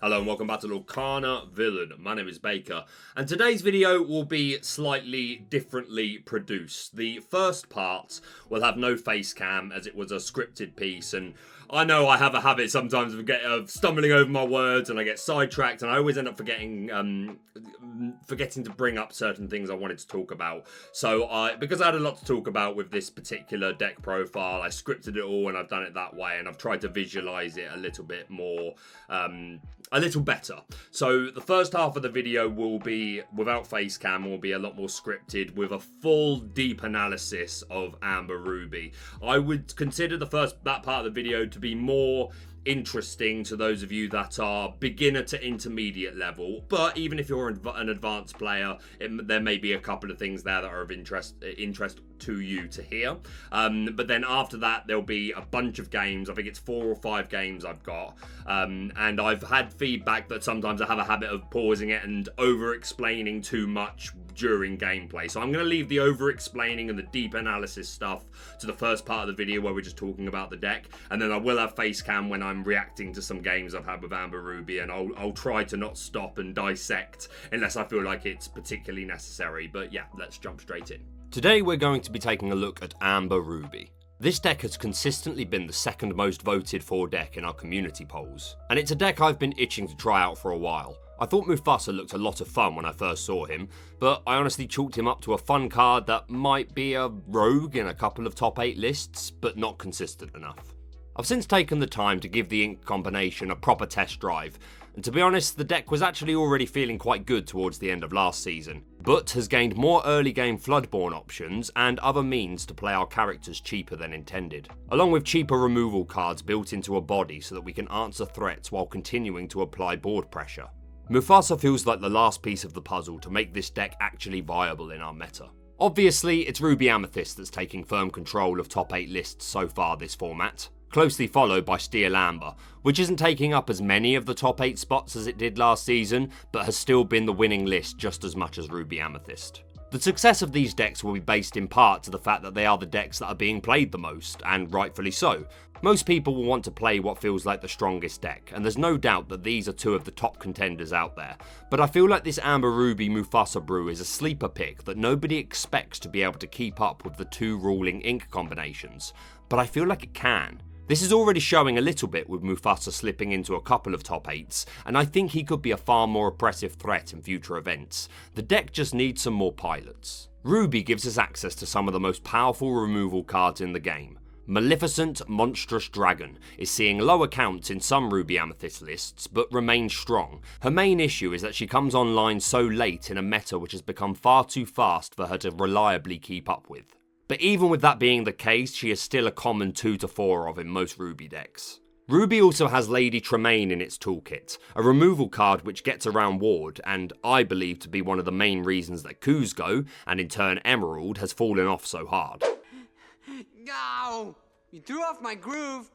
Hello and welcome back to Lorcana Villain. My name is Baker, and today's video will be slightly differently produced. The first part will have no face cam as it was a scripted piece, and I know I have a habit sometimes of stumbling over my words and I get sidetracked and I always end up forgetting to bring up certain things I wanted to talk about. So because I had a lot to talk about with this particular deck profile, I scripted it all and I've done it that way, and I've tried to visualize it a little bit more, a little better. So the first half of the video will be without face cam, will be a lot more scripted with a full deep analysis of Amber Ruby. I would consider that part of the video to be more interesting to those of you that are beginner to intermediate level, but even if you're an advanced player, there may be a couple of things there that are of interest to you to hear. But then after that, there'll be a bunch of games. I think it's 4 or 5 games I've got, and I've had feedback that sometimes I have a habit of pausing it and over-explaining too much during gameplay. So I'm going to leave the over-explaining and the deep analysis stuff to the first part of the video where we're just talking about the deck, and then I will have face cam when I'm reacting to some games I've had with Amber Ruby, and I'll try to not stop and dissect unless I feel like it's particularly necessary. But yeah, let's jump straight in. Today we're going to be taking a look at Amber Ruby. This deck has consistently been the second most voted for deck in our community polls, and it's a deck I've been itching to try out for a while. I thought Mufasa looked a lot of fun when I first saw him, but I honestly chalked him up to a fun card that might be a rogue in a couple of top 8 lists, but not consistent enough. I've since taken the time to give the ink combination a proper test drive, and to be honest, the deck was actually already feeling quite good towards the end of last season, but has gained more early game Floodborn options and other means to play our characters cheaper than intended, along with cheaper removal cards built into a body so that we can answer threats while continuing to apply board pressure. Mufasa feels like the last piece of the puzzle to make this deck actually viable in our meta. Obviously, it's Ruby Amethist that's taking firm control of top 8 lists so far this format, closely followed by Steel Amber, which isn't taking up as many of the top 8 spots as it did last season, but has still been the winning list just as much as Ruby Amethist. The success of these decks will be based in part to the fact that they are the decks that are being played the most, and rightfully so. Most people will want to play what feels like the strongest deck, and there's no doubt that these are 2 of the top contenders out there, but I feel like this Amber Ruby Mufasa brew is a sleeper pick that nobody expects to be able to keep up with the 2 ruling ink combinations, but I feel like it can. This is already showing a little bit with Mufasa slipping into a couple of top 8s, and I think he could be a far more oppressive threat in future events. The deck just needs some more pilots. Ruby gives us access to some of the most powerful removal cards in the game. Maleficent Monstrous Dragon is seeing lower counts in some Ruby Amethyst lists, but remains strong. Her main issue is that she comes online so late in a meta which has become far too fast for her to reliably keep up with. But even with that being the case, she is still a common 2 to 4 of in most Ruby decks. Ruby also has Lady Tremaine in its toolkit, a removal card which gets around Ward, and I believe to be one of the main reasons that Kuzco, and in turn Emerald, has fallen off so hard. No! You threw off my groove!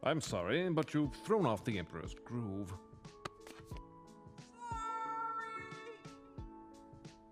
I'm sorry, but you've thrown off the Emperor's groove.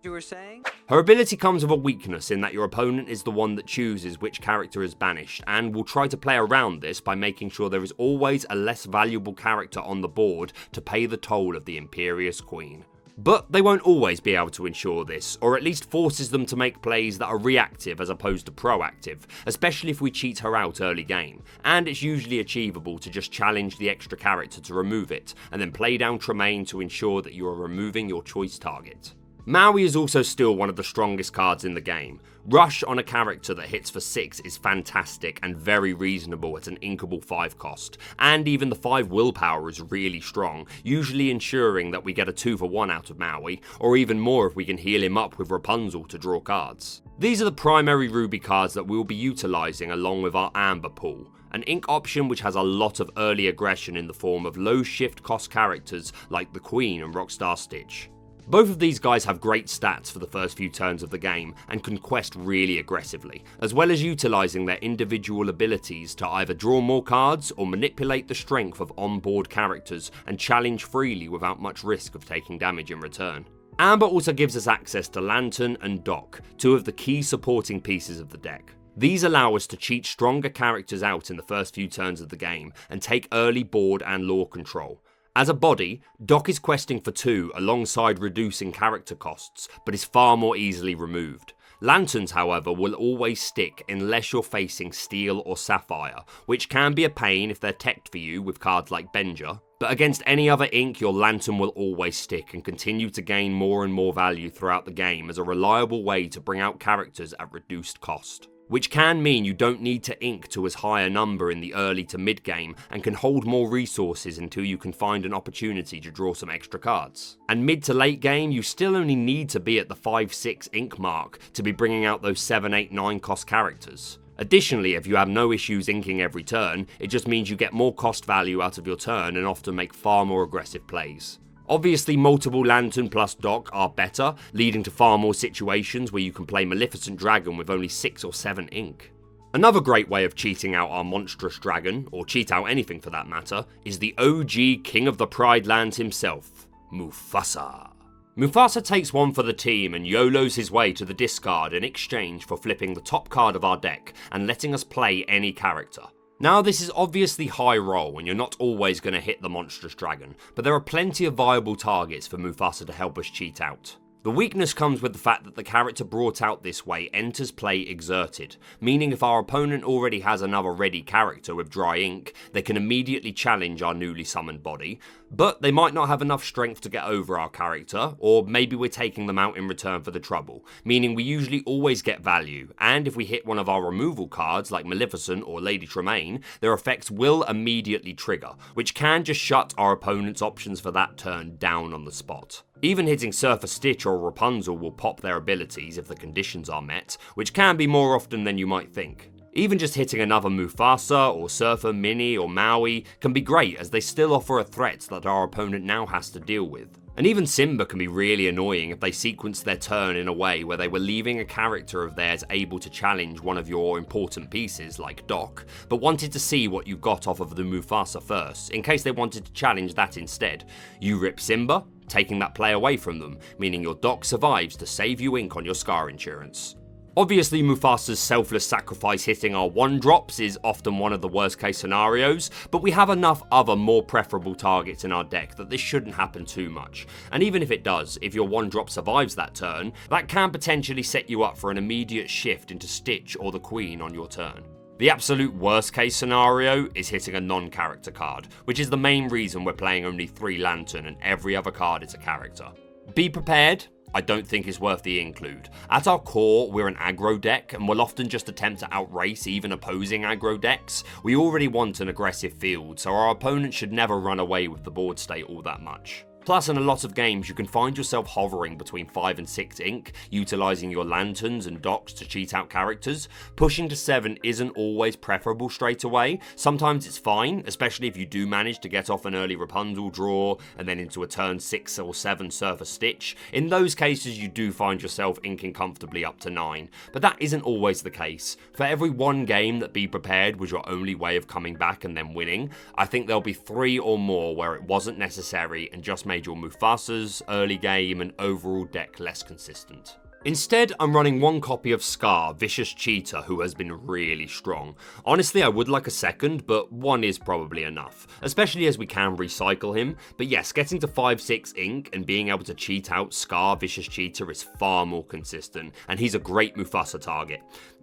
You were saying? Her ability comes with a weakness in that your opponent is the one that chooses which character is banished, and will try to play around this by making sure there is always a less valuable character on the board to pay the toll of the Imperious Queen. But they won't always be able to ensure this, or at least forces them to make plays that are reactive as opposed to proactive, especially if we cheat her out early game, and it's usually achievable to just challenge the extra character to remove it, and then play down Tremaine to ensure that you are removing your choice target. Maui is also still one of the strongest cards in the game. Rush on a character that hits for 6 is fantastic and very reasonable at an inkable 5 cost, and even the 5 willpower is really strong, usually ensuring that we get a 2 for 1 out of Maui, or even more if we can heal him up with Rapunzel to draw cards. These are the primary Ruby cards that we will be utilising along with our Amber pool, an ink option which has a lot of early aggression in the form of low shift cost characters like the Queen and Rockstar Stitch. Both of these guys have great stats for the first few turns of the game and can quest really aggressively, as well as utilising their individual abilities to either draw more cards or manipulate the strength of on-board characters and challenge freely without much risk of taking damage in return. Amber also gives us access to Lantern and Dock, 2 of the key supporting pieces of the deck. These allow us to cheat stronger characters out in the first few turns of the game and take early board and lore control. As a body, Doc is questing for 2 alongside reducing character costs, but is far more easily removed. Lanterns, however, will always stick unless you're facing Steel or Sapphire, which can be a pain if they're teched for you with cards like Benja, but against any other ink your Lantern will always stick and continue to gain more and more value throughout the game as a reliable way to bring out characters at reduced cost. Which can mean you don't need to ink to as high a number in the early to mid game and can hold more resources until you can find an opportunity to draw some extra cards. And mid to late game you still only need to be at the 5-6 ink mark to be bringing out those 7, 8, 9 cost characters. Additionally, if you have no issues inking every turn, it just means you get more cost value out of your turn and often make far more aggressive plays. Obviously, multiple Lantern plus Doc are better, leading to far more situations where you can play Maleficent Dragon with only 6 or 7 ink. Another great way of cheating out our monstrous dragon, or cheat out anything for that matter, is the OG King of the Pride Lands himself, Mufasa. Mufasa takes 1 for the team and YOLOs his way to the discard in exchange for flipping the top card of our deck and letting us play any character. Now this is obviously high roll and you're not always going to hit the monstrous dragon, but there are plenty of viable targets for Mufasa to help us cheat out. The weakness comes with the fact that the character brought out this way enters play exerted, meaning if our opponent already has another ready character with dry ink, they can immediately challenge our newly summoned body, but they might not have enough strength to get over our character, or maybe we're taking them out in return for the trouble, meaning we usually always get value, and if we hit one of our removal cards like Maleficent or Lady Tremaine, their effects will immediately trigger, which can just shut our opponent's options for that turn down on the spot. Even hitting Surfer Stitch or Rapunzel will pop their abilities if the conditions are met, which can be more often than you might think. Even just hitting another Mufasa or Surfer, Minnie or Maui can be great as they still offer a threat that our opponent now has to deal with. And even Simba can be really annoying if they sequence their turn in a way where they were leaving a character of theirs able to challenge one of your important pieces like Doc, but wanted to see what you got off of the Mufasa first, in case they wanted to challenge that instead. You rip Simba, taking that play away from them, meaning your Doc survives to save you ink on your Scar insurance. Obviously, Mufasa's selfless sacrifice hitting our 1-drops is often one of the worst case scenarios, but we have enough other more preferable targets in our deck that this shouldn't happen too much. And even if it does, if your 1-drop survives that turn, that can potentially set you up for an immediate shift into Stitch or the Queen on your turn. The absolute worst case scenario is hitting a non-character card, which is the main reason we're playing only 3 Lantern and every other card is a character. Be prepared. I don't think it's worth the include. At our core, we're an aggro deck, and we'll often just attempt to outrace even opposing aggro decks. We already want an aggressive field, so our opponent should never run away with the board state all that much. Plus, in a lot of games, you can find yourself hovering between 5 and 6 ink, utilising your Lanterns and Docs to cheat out characters. Pushing to 7 isn't always preferable straight away. Sometimes it's fine, especially if you do manage to get off an early Rapunzel draw, and then into a turn 6 or 7 Surfer Stitch. In those cases, you do find yourself inking comfortably up to 9, but that isn't always the case. For every 1 game that Be Prepared was your only way of coming back and then winning, I think there'll be 3 or more where it wasn't necessary and just made your Mufasa's early game and overall deck less consistent. Instead, I'm running 1 copy of Scar, Vicious Cheater, who has been really strong. Honestly, I would like a second, but 1 is probably enough, especially as we can recycle him. But yes, getting to 5-6 ink and being able to cheat out Scar, Vicious Cheater is far more consistent, and he's a great Mufasa target,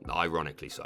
ironically so.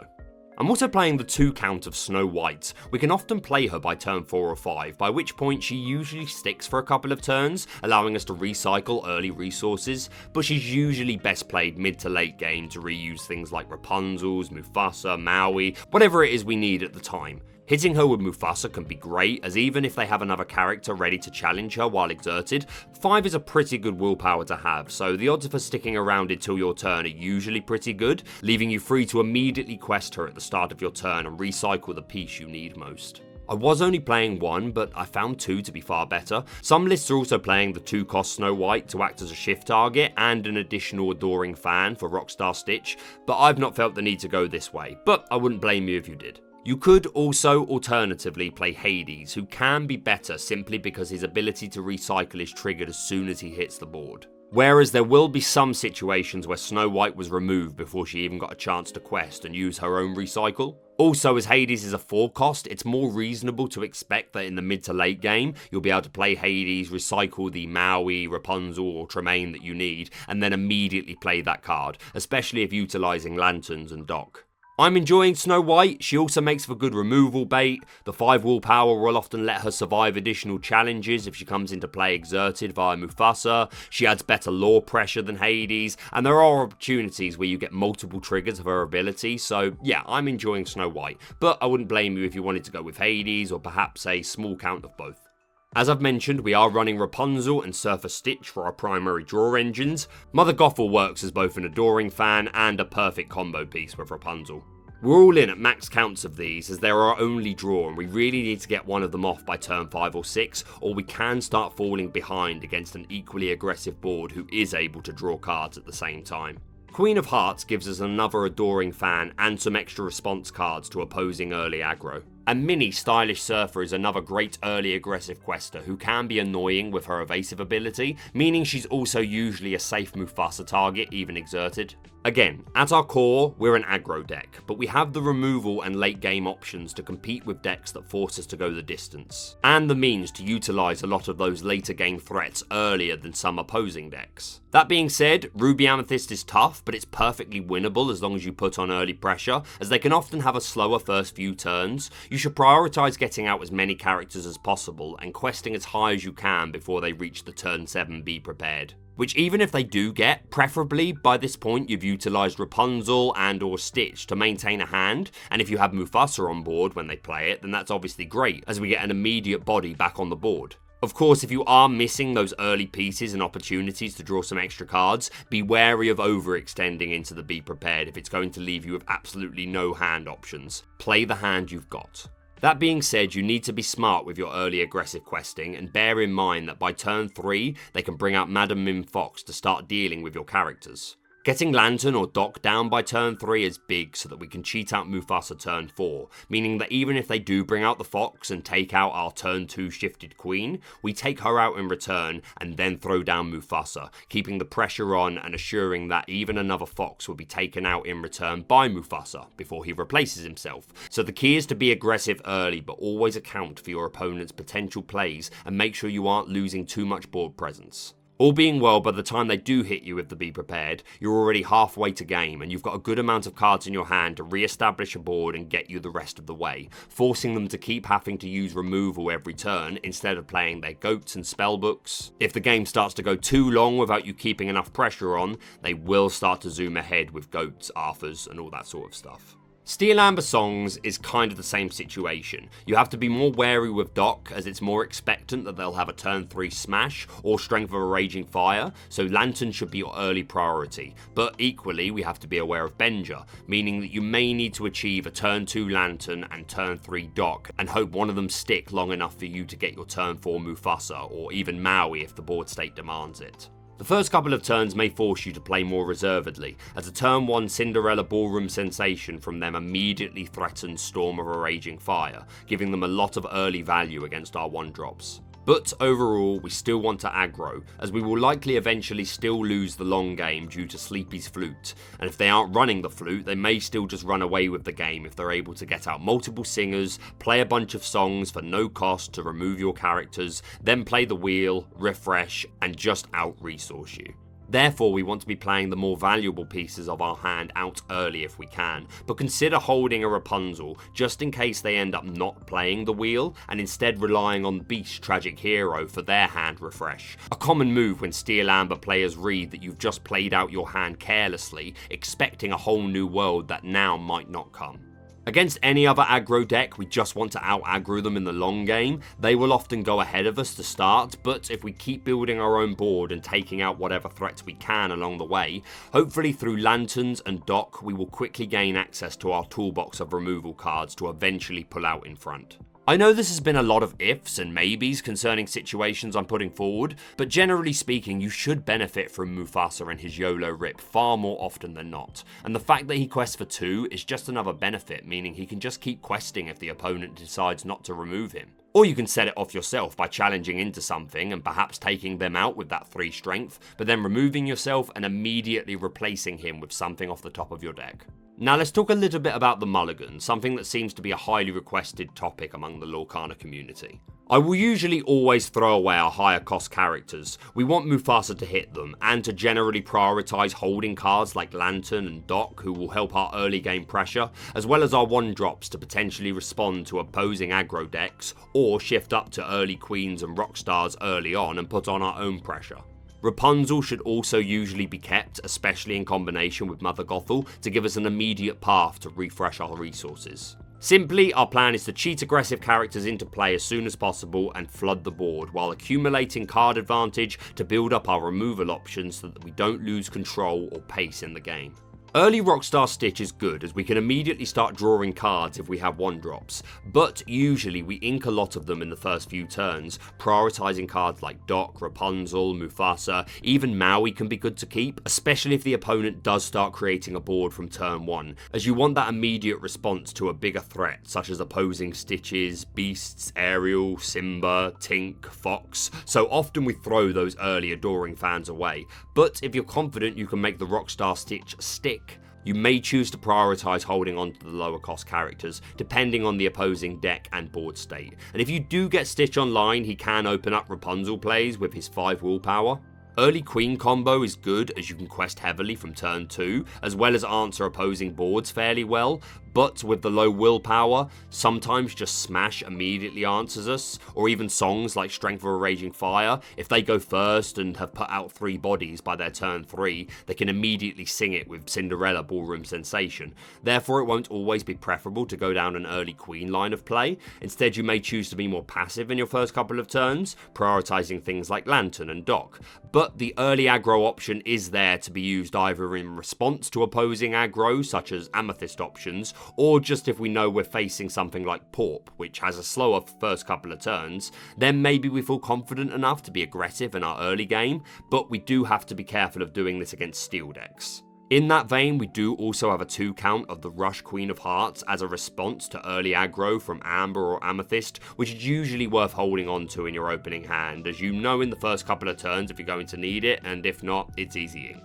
I'm also playing the 2 count of Snow White. We can often play her by turn 4 or 5, by which point she usually sticks for a couple of turns, allowing us to recycle early resources, but she's usually best played mid to late game to reuse things like Rapunzel's, Mufasa, Maui, whatever it is we need at the time. Hitting her with Mufasa can be great, as even if they have another character ready to challenge her while exerted, 5 is a pretty good willpower to have, so the odds of her sticking around until your turn are usually pretty good, leaving you free to immediately quest her at the start of your turn and recycle the piece you need most. I was only playing 1, but I found 2 to be far better. Some lists are also playing the 2-cost Snow White to act as a shift target and an additional adoring fan for Rockstar Stitch, but I've not felt the need to go this way, but I wouldn't blame you if you did. You could also alternatively play Hades, who can be better simply because his ability to recycle is triggered as soon as he hits the board. Whereas there will be some situations where Snow White was removed before she even got a chance to quest and use her own recycle. Also, as Hades is a 4 cost, it's more reasonable to expect that in the mid to late game, you'll be able to play Hades, recycle the Maui, Rapunzel or Tremaine that you need, and then immediately play that card, especially if utilising Lanterns and Dock. I'm enjoying Snow White. She also makes for good removal bait. The 5 willpower will often let her survive additional challenges if she comes into play exerted via Mufasa. She adds better lore pressure than Hades, and there are opportunities where you get multiple triggers of her ability, so yeah, I'm enjoying Snow White, but I wouldn't blame you if you wanted to go with Hades or perhaps a small count of both. As I've mentioned, we are running Rapunzel and Surfer Stitch for our primary draw engines. Mother Gothel works as both an adoring fan and a perfect combo piece with Rapunzel. We're all in at max counts of these as they're our only draw and we really need to get one of them off by turn 5 or 6 or we can start falling behind against an equally aggressive board who is able to draw cards at the same time. Queen of Hearts gives us another adoring fan and some extra response cards to opposing early aggro. And Minnie Stylish Surfer is another great early aggressive quester who can be annoying with her evasive ability, meaning she's also usually a safe Mufasa target even exerted. Again, at our core, we're an aggro deck, but we have the removal and late game options to compete with decks that force us to go the distance, and the means to utilise a lot of those later game threats earlier than some opposing decks. That being said, Ruby Amethist is tough, but it's perfectly winnable as long as you put on early pressure, as they can often have a slower first few turns. You should prioritise getting out as many characters as possible and questing as high as you can before they reach the turn 7 be prepared. Which even if they do get, preferably by this point you've utilised Rapunzel and or Stitch to maintain a hand, and if you have Mufasa on board when they play it, then that's obviously great, as we get an immediate body back on the board. Of course, if you are missing those early pieces and opportunities to draw some extra cards, be wary of overextending into the be prepared if it's going to leave you with absolutely no hand options. Play the hand you've got. That being said, you need to be smart with your early aggressive questing and bear in mind that by turn 3, they can bring out Madam Mim Fox to start dealing with your characters. Getting Lantern or Dock down by turn 3 is big so that we can cheat out Mufasa turn 4, meaning that even if they do bring out the Fox and take out our turn 2 shifted Queen, we take her out in return and then throw down Mufasa, keeping the pressure on and assuring that even another Fox will be taken out in return by Mufasa before he replaces himself. So the key is to be aggressive early, but always account for your opponent's potential plays and make sure you aren't losing too much board presence. All being well, by the time they do hit you with the be prepared, you're already halfway to game and you've got a good amount of cards in your hand to re-establish a board and get you the rest of the way, forcing them to keep having to use removal every turn instead of playing their goats and spellbooks. If the game starts to go too long without you keeping enough pressure on, they will start to zoom ahead with goats, Arthurs and all that sort of stuff. Steel Amber Songs is kind of the same situation. You have to be more wary with Dock as it's more expectant that they'll have a turn 3 smash or strength of a raging fire, so Lantern should be your early priority. But equally we have to be aware of Benja, meaning that you may need to achieve a turn 2 Lantern and turn 3 Dock and hope one of them stick long enough for you to get your turn 4 Mufasa or even Maui if the board state demands it. The first couple of turns may force you to play more reservedly, as a turn 1 Cinderella Ballroom sensation from them immediately threatens Storm of a Raging Fire, giving them a lot of early value against our 1-drops. But overall, we still want to aggro, as we will likely eventually still lose the long game due to Sleepy's Flute, and if they aren't running the Flute, they may still just run away with the game if they're able to get out multiple singers, play a bunch of songs for no cost to remove your characters, then play the wheel, refresh, and just out-resource you. Therefore, we want to be playing the more valuable pieces of our hand out early if we can, but consider holding a Rapunzel just in case they end up not playing the wheel and instead relying on Beast Tragic Hero for their hand refresh. A common move when Steel Amber players read that you've just played out your hand carelessly, expecting a whole new world that now might not come. Against any other aggro deck, we just want to out-aggro them in the long game. They will often go ahead of us to start, but if we keep building our own board and taking out whatever threats we can along the way, hopefully through Lanterns and Dock, we will quickly gain access to our toolbox of removal cards to eventually pull out in front. I know this has been a lot of ifs and maybes concerning situations I'm putting forward, but generally speaking, you should benefit from Mufasa and his YOLO rip far more often than not, and the fact that he quests for 2 is just another benefit, meaning he can just keep questing if the opponent decides not to remove him. Or you can set it off yourself by challenging into something and perhaps taking them out with that 3 strength, but then removing yourself and immediately replacing him with something off the top of your deck. Now let's talk a little bit about the Mulligan, something that seems to be a highly requested topic among the Lorcana community. I will usually always throw away our higher cost characters. We want Mufasa to hit them, and to generally prioritise holding cards like Lantern and Doc, who will help our early game pressure, as well as our 1-drops to potentially respond to opposing aggro decks, or shift up to early Queens and Rockstars early on and put on our own pressure. Rapunzel should also usually be kept, especially in combination with Mother Gothel, to give us an immediate path to refresh our resources. Simply, our plan is to cheat aggressive characters into play as soon as possible and flood the board, while accumulating card advantage to build up our removal options so that we don't lose control or pace in the game. Early Rockstar Stitch is good, as we can immediately start drawing cards if we have 1-drops, but usually we ink a lot of them in the first few turns, prioritising cards like Doc, Rapunzel, Mufasa, even Maui can be good to keep, especially if the opponent does start creating a board from turn 1, as you want that immediate response to a bigger threat, such as opposing Stitches, Beasts, Ariel, Simba, Tink, Fox, so often we throw those early Adoring Fans away, but if you're confident you can make the Rockstar Stitch stick, you may choose to prioritise holding on to the lower cost characters, depending on the opposing deck and board state. And if you do get Stitch online, he can open up Rapunzel plays with his 5 willpower. Early Queen combo is good, as you can quest heavily from turn 2, as well as answer opposing boards fairly well, but with the low willpower, sometimes just Smash immediately answers us, or even songs like Strength of a Raging Fire. If they go first and have put out 3 bodies by their turn 3, they can immediately sing it with Cinderella Ballroom Sensation. Therefore, it won't always be preferable to go down an early Queen line of play. Instead, you may choose to be more passive in your first couple of turns, prioritising things like Lantern and Doc. But the early aggro option is there to be used either in response to opposing aggro, such as Amethyst options, or just if we know we're facing something like Porp, which has a slower first couple of turns, then maybe we feel confident enough to be aggressive in our early game, but we do have to be careful of doing this against steel decks. In that vein, we do also have a 2 count of the Rush Queen of Hearts as a response to early aggro from Amber or Amethyst, which is usually worth holding on to in your opening hand, as you know in the first couple of turns if you're going to need it, and if not, it's easy ink.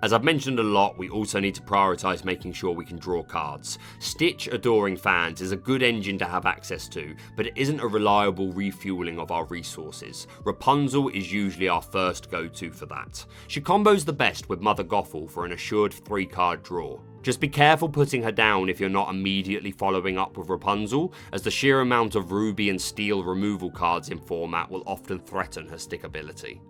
As I've mentioned a lot, we also need to prioritise making sure we can draw cards. Stitch Adoring Fans is a good engine to have access to, but it isn't a reliable refueling of our resources. Rapunzel is usually our first go-to for that. She combos the best with Mother Gothel for an assured 3-card draw. Just be careful putting her down if you're not immediately following up with Rapunzel, as the sheer amount of Ruby and Steel removal cards in format will often threaten her stickability.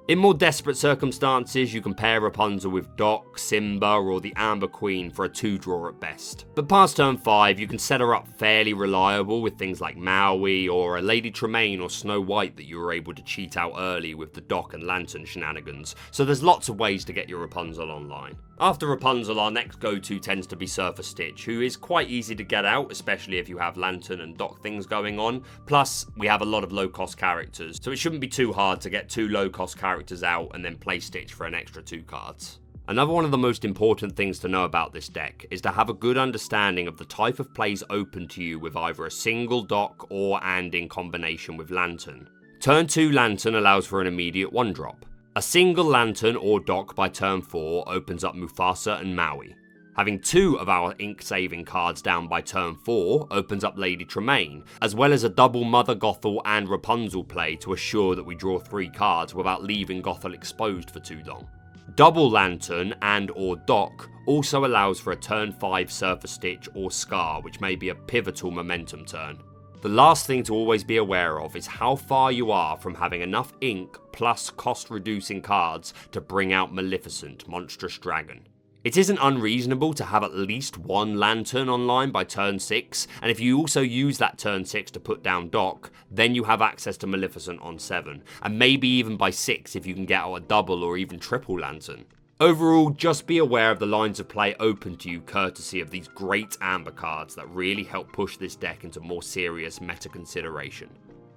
In more desperate circumstances, you can pair Rapunzel with Doc, Simba, or the Amber Queen for a 2-draw at best. But past turn 5, you can set her up fairly reliable with things like Maui or a Lady Tremaine or Snow White that you were able to cheat out early with the Doc and Lantern shenanigans, so there's lots of ways to get your Rapunzel online. After Rapunzel, our next go-to tends to be Surfer Stitch, who is quite easy to get out, especially if you have Lantern and Doc things going on. Plus, we have a lot of low-cost characters, so it shouldn't be too hard to get 2 low-cost characters out and then play Stitch for an extra 2 cards. Another one of the most important things to know about this deck is to have a good understanding of the type of plays open to you with either a single Doc and in combination with Lantern. Turn 2 Lantern allows for an immediate 1-drop. A single Lantern or Doc by turn 4 opens up Mufasa and Maui. Having 2 of our ink saving cards down by turn 4 opens up Lady Tremaine, as well as a double Mother Gothel and Rapunzel play to assure that we draw 3 cards without leaving Gothel exposed for too long. Double Lantern and or Doc also allows for a turn 5 Surfer Stitch or Scar, which may be a pivotal momentum turn. The last thing to always be aware of is how far you are from having enough ink plus cost reducing cards to bring out Maleficent, Monstrous Dragon. It isn't unreasonable to have at least 1 Lantern online by turn 6, and if you also use that turn 6 to put down Doc, then you have access to Maleficent on 7, and maybe even by 6 if you can get out a double or even triple Lantern. Overall, just be aware of the lines of play open to you courtesy of these great Amber cards that really help push this deck into more serious meta consideration.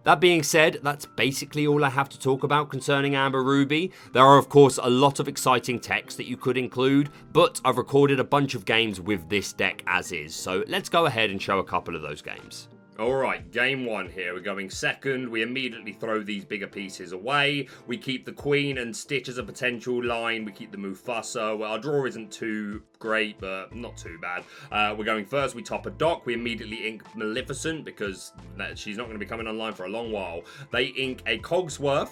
That being said, that's basically all I have to talk about concerning Amber Ruby. There are of course a lot of exciting text that you could include, but I've recorded a bunch of games with this deck as is, so let's go ahead and show a couple of those games. Alright, game one here. We're going second. We immediately throw these bigger pieces away. We keep the Queen and Stitch as a potential line. We keep the Mufasa. Well, our draw isn't too great, but not too bad. We're going first. We top a dock. We immediately ink Maleficent because she's not going to be coming online for a long while. They ink a Cogsworth.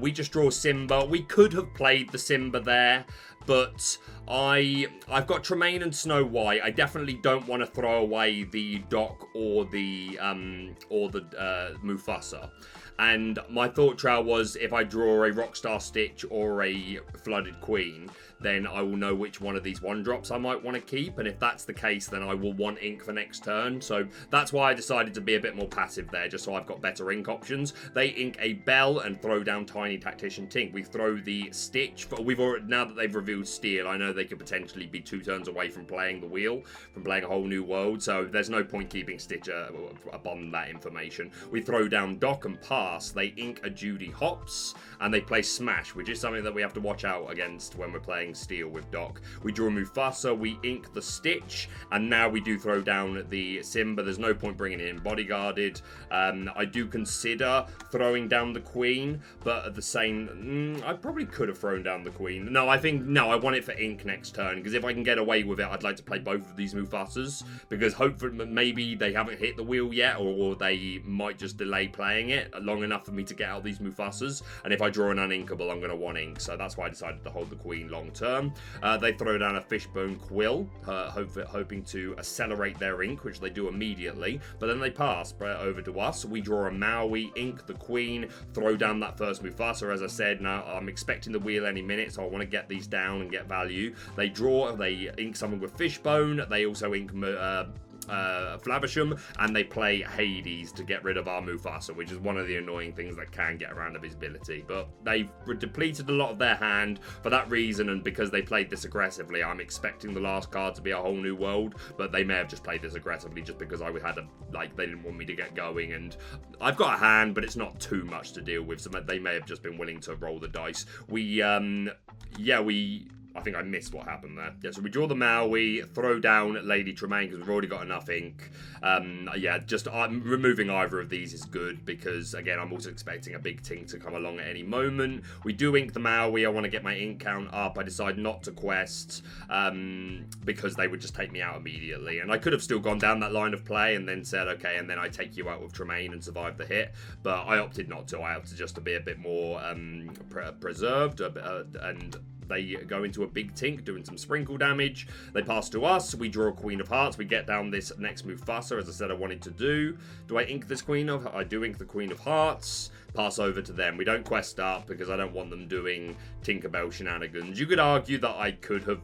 We just draw Simba. We could have played the Simba there, but I've got Tremaine and Snow White. I definitely don't want to throw away the Doc or the Mufasa. And my thought trail was if I draw a Rockstar Stitch or a Flooded Queen, then I will know which one of these one drops I might want to keep. And if that's the case, then I will want ink for next turn. So that's why I decided to be a bit more passive there, just so I've got better ink options. They ink a Bell and throw down Tiny Tactician Tink. We throw the Stitch. We've already, now that they've revealed Steel, I know they could potentially be 2 turns away from playing the wheel, from playing a whole new world. So there's no point keeping Stitch upon that information. We throw down Dock and pass. They ink a Judy Hopps and they play Smash, which is something that we have to watch out against when we're playing Steel with Doc. We draw Mufasa, we ink the Stitch, and now we do throw down the Simba. There's no point bringing it in bodyguarded. I do consider throwing down the Queen, but at the same, I probably could have thrown down the Queen. No, I want it for ink next turn, because if I can get away with it, I'd like to play both of these Mufasas, because hopefully maybe they haven't hit the wheel yet, or they might just delay playing it long enough for me to get out these Mufasas, and if I draw an uninkable, I'm going to want ink, so that's why I decided to hold the Queen long term. They throw down a Fishbone Quill, hoping to accelerate their ink, which they do immediately, but then they pass over to us. We draw a Maui, ink the Queen, throw down that first Mufasa. As I said, now I'm expecting the wheel any minute, so I want to get these down and get value. They ink something with Fishbone, they also ink Flavisham, and they play Hades to get rid of our Mufasa, which is one of the annoying things that can get around of his ability. But they've depleted a lot of their hand for that reason, and because they played this aggressively, I'm expecting the last card to be a whole new world, but they may have just played this aggressively just because I had they didn't want me to get going, and I've got a hand, but it's not too much to deal with, so they may have just been willing to roll the dice. I think I missed what happened there. Yeah, so we draw the Maui, throw down Lady Tremaine because we've already got enough ink. Just removing either of these is good because, again, I'm also expecting a big Tink to come along at any moment. We do ink the Maui. I want to get my ink count up. I decide not to quest because they would just take me out immediately. And I could have still gone down that line of play and then said, okay, and then I take you out with Tremaine and survive the hit. But I opted not to. I opted just to be a bit more preserved and they go into a big Tink, doing some sprinkle damage. They pass to us. We draw a Queen of Hearts. We get down this next Mufasa, as I said I wanted to do. Do I ink this Queen of... I do ink the Queen of Hearts. Pass over to them. We don't quest up because I don't want them doing Tinkerbell shenanigans. You could argue that I could have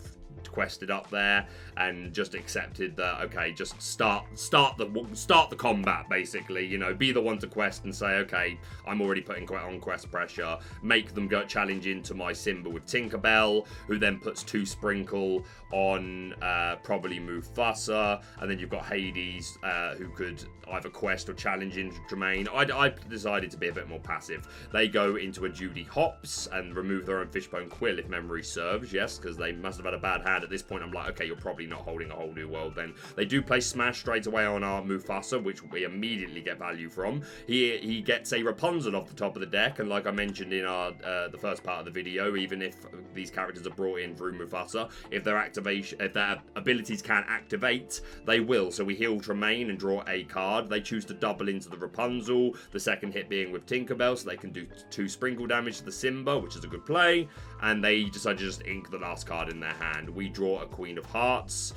quested up there and just accepted that, okay, just start the combat, basically, you know, be the one to quest and say, okay, I'm already putting on quest pressure, make them go challenge into my Simba with Tinkerbell, who then puts 2 sprinkle on probably Mufasa, and then you've got Hades, who could either quest or challenge into Tremaine. I decided to be a bit more passive. They go into a Judy Hopps and remove their own Fishbone Quill, if memory serves, yes, because they must have had a bad hand. At this point, I'm like, okay, you're probably not holding a whole new world then. They do play Smash straight away on our Mufasa, which we immediately get value from. He gets a Rapunzel off the top of the deck, and like I mentioned in our the first part of the video, even if these characters are brought in through Mufasa, if their abilities can activate, they will. So we heal Tremaine and draw a card. They choose to double into the Rapunzel, the second hit being with Tinkerbell, so they can do 2 sprinkle damage to the Simba, which is a good play, and they decide to just ink the last card in their hand. We draw a Queen of Hearts.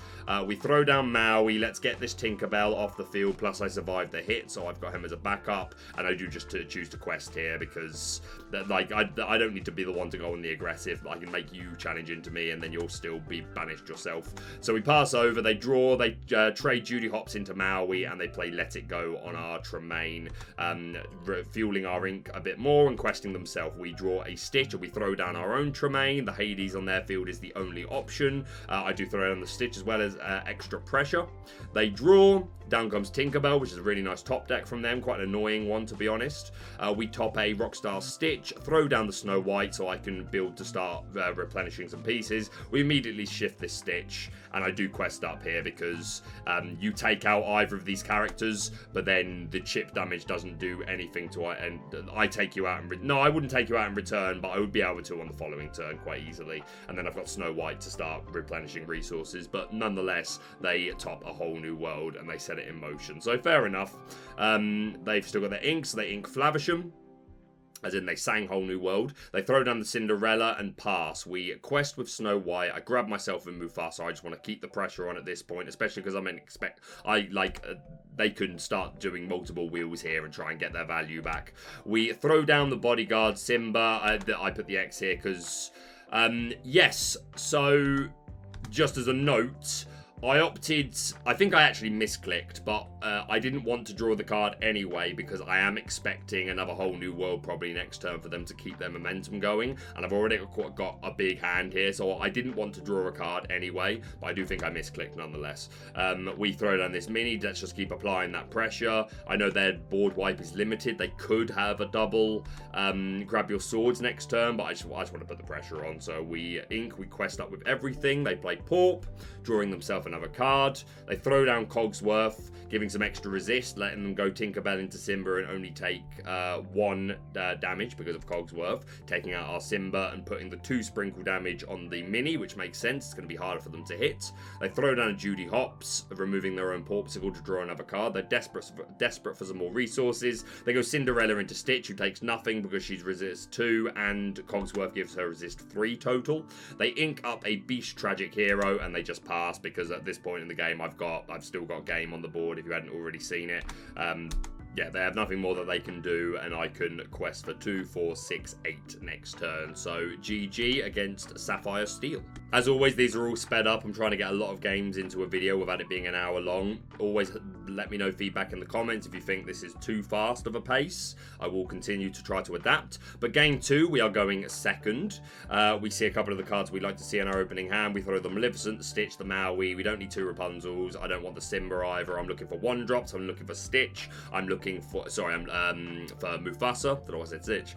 We throw down Maui. Let's get this Tinkerbell off the field, plus I survived the hit, so I've got him as a backup, and I do just choose to quest here because I don't need to be the one to go on the aggressive. I can make you challenge into me, and then you'll still be banished yourself. So we pass over. They draw. They trade Judy Hopps into Maui, and they play Let It Go on our Tremaine, fueling our ink a bit more and questing themselves. We draw a Stitch, and we throw down our own Tremaine. The Hades on their field is the only option. Villain. I do throw down the Stitch as well as extra pressure. They draw. Down comes Tinkerbell, which is a really nice top deck from them. Quite an annoying one, to be honest. We top a Rockstar Stitch, throw down the Snow White so I can build to start replenishing some pieces. We immediately shift this Stitch, and I do quest up here because you take out either of these characters, but then the chip damage doesn't do anything to it, and I take you out and no, I wouldn't take you out in return, but I would be able to on the following turn quite easily. And then I've got Snow White to start replenishing resources, but nonetheless, they top a whole new world and they set it in motion. So fair enough. They've still got their ink, so they ink Flavisham, as in they sang Whole New World. They throw down the Cinderella and pass. We quest with Snow White. I grab myself and Mufasa. I just want to keep the pressure on at this point, especially because they can start doing multiple wheels here and try and get their value back. We throw down the Bodyguard Simba. I put the X here because, yes, so just as a note, I think I actually misclicked, but I didn't want to draw the card anyway because I am expecting another Whole New World probably next turn for them to keep their momentum going, and I've already got a big hand here, so I didn't want to draw a card anyway, but I do think I misclicked nonetheless. We throw down this mini. Let's just keep applying that pressure. I know their board wipe is limited. They could have a double grab your swords next turn, but I just want to put the pressure on. So we ink, we quest up with everything. They play Porp, drawing themselves another card. They throw down Cogsworth, giving some extra resist, letting them go Tinkerbell into Simba and only take 1 damage because of Cogsworth, taking out our Simba and putting the 2 sprinkle damage on the mini, which makes sense. It's going to be harder for them to hit. They throw down a Judy Hopps, removing their own Porpsicle to draw another card. They're desperate for some more resources. They go Cinderella into Stitch, who takes nothing because she's resist 2, and Cogsworth gives her resist 3 total. They ink up a Beast Tragic Hero, and they just pass because at this point in the game, I've still got game on the board if you hadn't already seen it. Yeah, they have nothing more that they can do, and I can quest for 2, 4, 6, 8 next turn. So GG against Sapphire Steel. As always, these are all sped up. I'm trying to get a lot of games into a video without it being an hour long. Always let me know feedback in the comments if you think this is too fast of a pace. I will continue to try to adapt. But game 2, we are going second. We see a couple of the cards we'd like to see in our opening hand. We throw the Maleficent, the Stitch, the Maui. We don't need 2 Rapunzels. I don't want the Simba either. I'm looking for 1-drops. I'm looking for Stitch. I'm looking for, sorry, for Mufasa. That I said Stitch.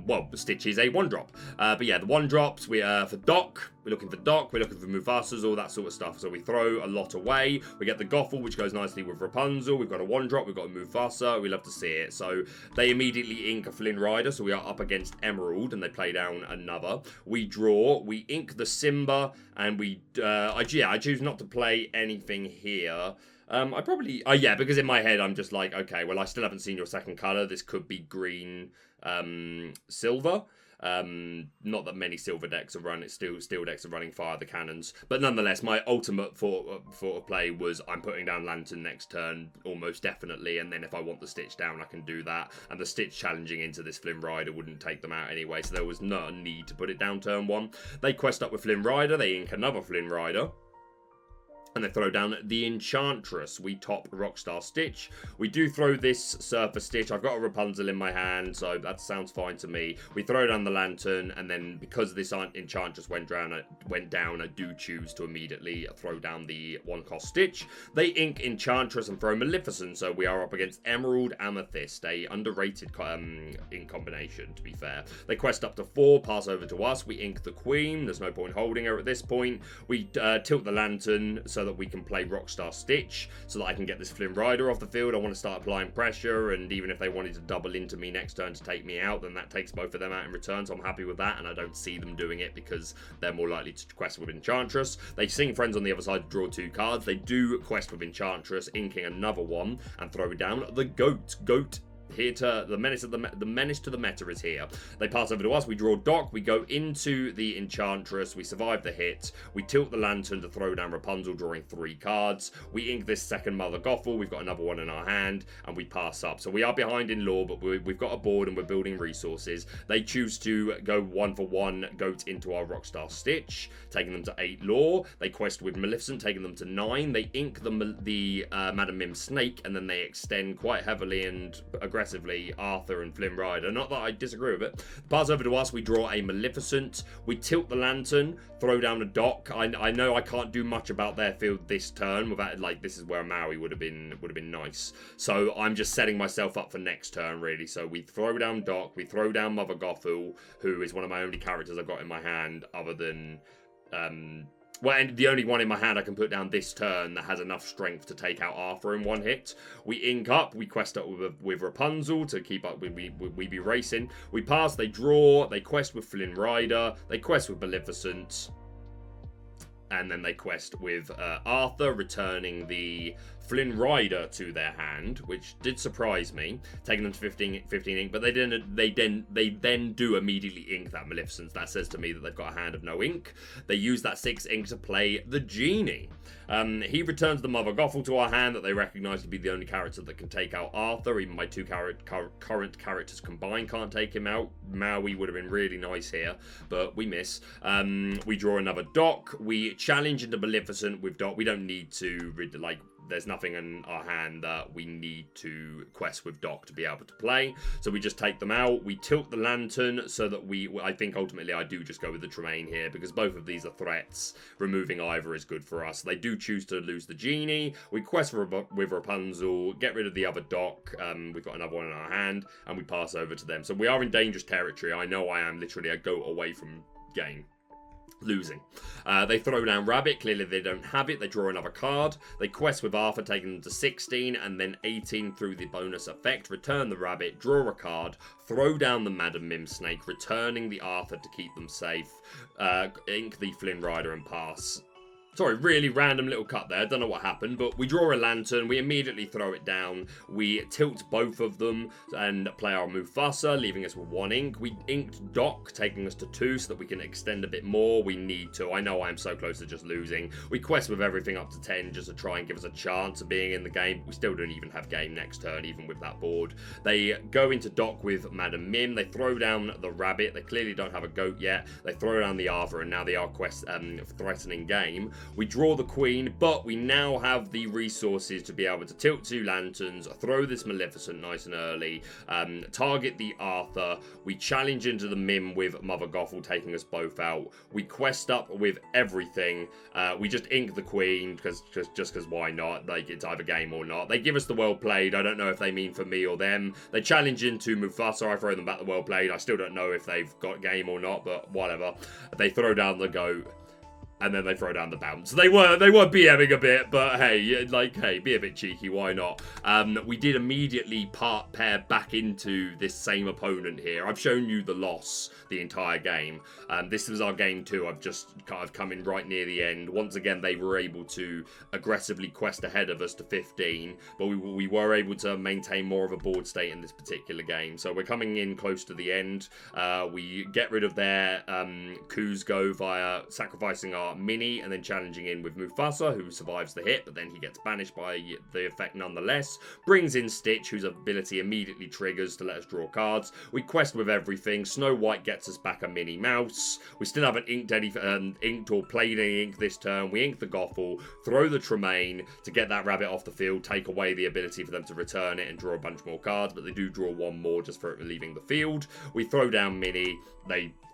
Well, Stitch is a 1-drop. But yeah, the 1-drops, we for Doc. We're looking for Doc, we're looking for Mufasas, all that sort of stuff. So we throw a lot away. We get the Gothel, which goes nicely with Rapunzel. We've got a 1-drop, we've got a Mufasa. We love to see it. So they immediately ink a Flynn Rider. So we are up against Emerald, and they play down another. We draw, we ink the Simba, and I choose not to play anything here. Yeah, because in my head, I'm just like, okay, well, I still haven't seen your second color. This could be green, silver. Not that many silver decks are running, steel decks are running Fire the Cannons, but nonetheless, my ultimate thought of play was I'm putting down Lantern next turn, almost definitely, and then if I want the Stitch down, I can do that, and the Stitch challenging into this Flynn Rider wouldn't take them out anyway, so there was no need to put it down turn 1. They quest up with Flynn Rider, they ink another Flynn Rider, and they throw down the Enchantress. We top Rockstar Stitch. We do throw this Surfer Stitch. I've got a Rapunzel in my hand, so that sounds fine to me. We throw down the Lantern, and then because this Enchantress went down, I do choose to immediately throw down the 1-cost Stitch. They ink Enchantress and throw Maleficent, so we are up against Emerald Amethist, a underrated ink combination, to be fair. They quest up to 4, pass over to us. We ink the Queen. There's no point holding her at this point. We tilt the Lantern, so that we can play Rockstar Stitch, so that I can get this Flynn Rider off the field. I want to start applying pressure, and even if they wanted to double into me next turn to take me out, then that takes both of them out in return, so I'm happy with that, and I don't see them doing it because they're more likely to quest with Enchantress. They sing Friends on the other side to draw 2 cards. They do quest with Enchantress, inking another one, and throw down the Goat. Here to the menace to the meta is here. They pass over to us. We draw Doc. We go into the Enchantress. We survive the hit. We tilt the Lantern to throw down Rapunzel, drawing 3 cards. We ink this second Mother Gothel. We've got another one in our hand, and we pass up. So we are behind in lore, but we've got a board and we're building resources. They choose to go 1-for-1 Goat into our Rockstar Stitch, taking them to 8 lore. They quest with Maleficent, taking them to 9. They ink the Madam Mim Snake, and then they extend quite heavily and aggressively aggressively Arthur and Flynn Rider. Not that I disagree with it. Pass over to us, we draw a Maleficent. We tilt the Lantern, throw down a dock. I know I can't do much about their field this turn without, like, this is where a Maui would have been nice. So I'm just setting myself up for next turn, really. So we throw down dock, we throw down Mother Gothel, who is one of my only characters I've got in my hand other than... well, and the only one in my hand I can put down this turn that has enough strength to take out Arthur in one hit. We ink up, we quest up with Rapunzel to keep up, we be racing. We pass, they draw, they quest with Flynn Rider, they quest with Maleficent, and then they quest with Arthur, returning the Flynn Rider to their hand, which did surprise me, taking them to 15 ink, but they then do immediately ink that Maleficent. That says to me that they've got a hand of no ink. They use that 6 ink to play the Genie. He returns the Mother Gothel to our hand that they recognise to be the only character that can take out Arthur. Even my 2 current characters combined can't take him out. Maui would have been really nice here, but we miss. We draw another dock. We challenge into Maleficent with dock. We don't need to, like... There's nothing in our hand that we need to quest with Doc to be able to play. So we just take them out. We tilt the Lantern so that I think ultimately I do just go with the Tremaine here because both of these are threats. Removing either is good for us. They do choose to lose the Genie. We quest with Rapunzel, get rid of the other Doc. We've got another one in our hand and we pass over to them. So we are in dangerous territory. I know I am literally a goat away from game. Losing. They throw down Rabbit. Clearly they don't have it. They draw another card. They quest with Arthur, taking them to 16 and then 18 through the bonus effect. Return the Rabbit, draw a card, throw down the Madam Mim Snake, returning the Arthur to keep them safe. Ink the Flynn Rider and pass. Sorry, really random little cut there. Don't know what happened, but we draw a Lantern. We immediately throw it down. We tilt both of them and play our Mufasa, leaving us with 1 ink. We inked Doc, taking us to 2 so that we can extend a bit more. We need to. I know I'm so close to just losing. We quest with everything up to 10 just to try and give us a chance of being in the game. We still don't even have game next turn, even with that board. They go into Doc with Madam Mim. They throw down the Rabbit. They clearly don't have a goat yet. They throw down the Arthur, and now they are threatening game. We draw the Queen, but we now have the resources to be able to tilt 2 Lanterns, throw this Maleficent nice and early, target the Arthur. We challenge into the Mim with Mother Gothel, taking us both out. We quest up with everything. We just ink the Queen, just because why not? Like, it's either game or not. They give us the well played. I don't know if they mean for me or them. They challenge into Mufasa. I throw them back the well played. I still don't know if they've got game or not, but whatever. They throw down the goat. And then they throw down the bounce. They were BMing a bit, but hey, be a bit cheeky, why not? We did immediately pair back into this same opponent here. I've shown you the loss the entire game. This was our game 2. I've just kind of come in right near the end. Once again, they were able to aggressively quest ahead of us to 15, but we were able to maintain more of a board state in this particular game. So we're coming in close to the end. We get rid of their Kuzco via sacrificing our Mini and then challenging in with Mufasa, who survives the hit, but then he gets banished by the effect nonetheless. Brings in Stitch, whose ability immediately triggers to let us draw cards. We quest with everything. Snow White gets us back a Minnie Mouse. We still haven't inked or played any ink this turn. We ink the Gothel, throw the Tremaine to get that Rabbit off the field, take away the ability for them to return it and draw a bunch more cards, but they do draw 1 more just for it leaving the field. We throw down Minnie.